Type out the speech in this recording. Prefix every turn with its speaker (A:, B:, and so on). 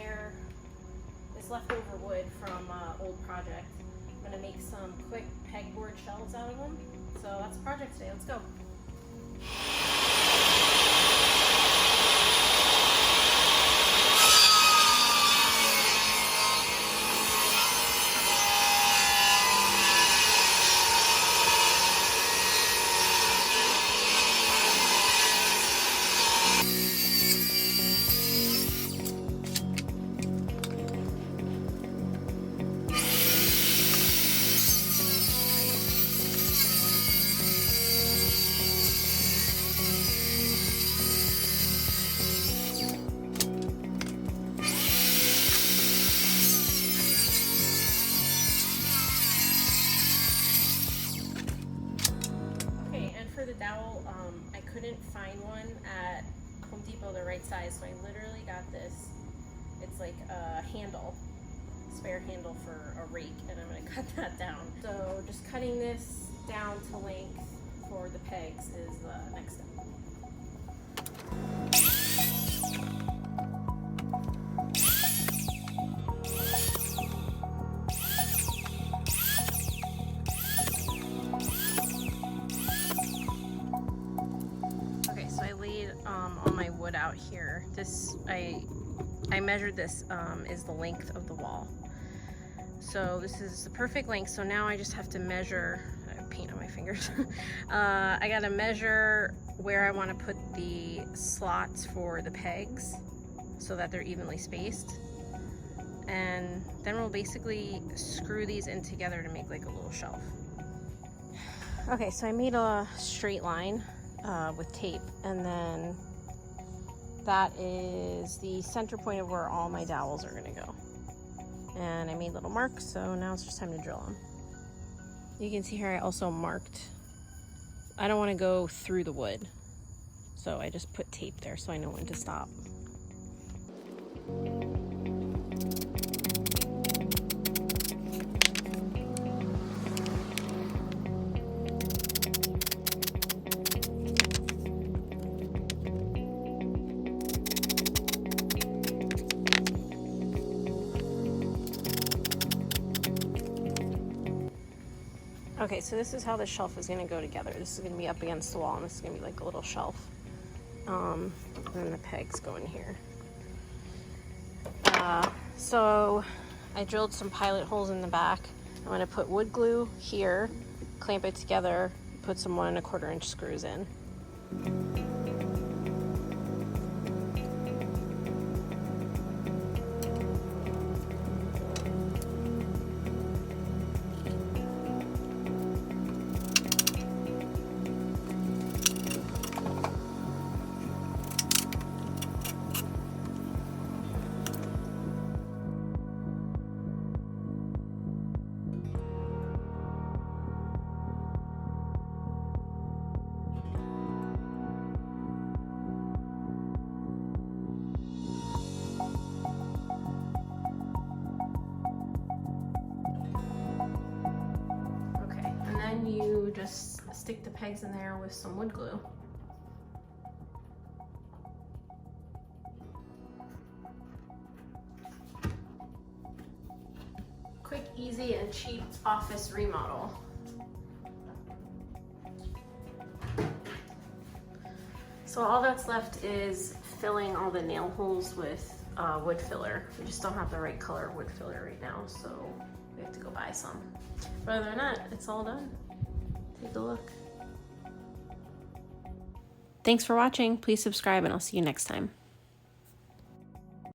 A: spare, this leftover wood from old project. I'm gonna make some quick pegboard shelves out of them. So that's the project today, let's go. For the dowel, I couldn't find one at Home Depot the right size, so I literally got this. It's like a handle, spare handle for a rake, and I'm gonna cut that down. So just cutting this down to length for the pegs is the next step. All my wood out here. This I measured this is the length of the wall. So this is the perfect length. So now I just have to measure. I have paint on my fingers. I gotta measure where I want to put the slots for the pegs so that they're evenly spaced. And then we'll basically screw these in together to make like a little shelf. Okay, so I made a straight line with tape, and then that is the center point of where all my dowels are gonna go. And I made little marks, so now it's just time to drill them. You can see here I also marked, I don't want to go through the wood, so I just put tape there so I know when to stop. Okay, so this is how the shelf is going to go together. This is going to be up against the wall, and this is going to be like a little shelf. And then the pegs go in here. So I drilled some pilot holes in the back. I'm going to put wood glue here, clamp it together, put some 1 1/4 inch screws in. Then you just stick the pegs in there with some wood glue. Quick, easy, and cheap office remodel. So all that's left is filling all the nail holes with wood filler. We just don't have the right color wood filler right now, so we have to go buy some. But other than that, it's all done. Take a look. Thanks for watching. Please subscribe, and I'll see you next time.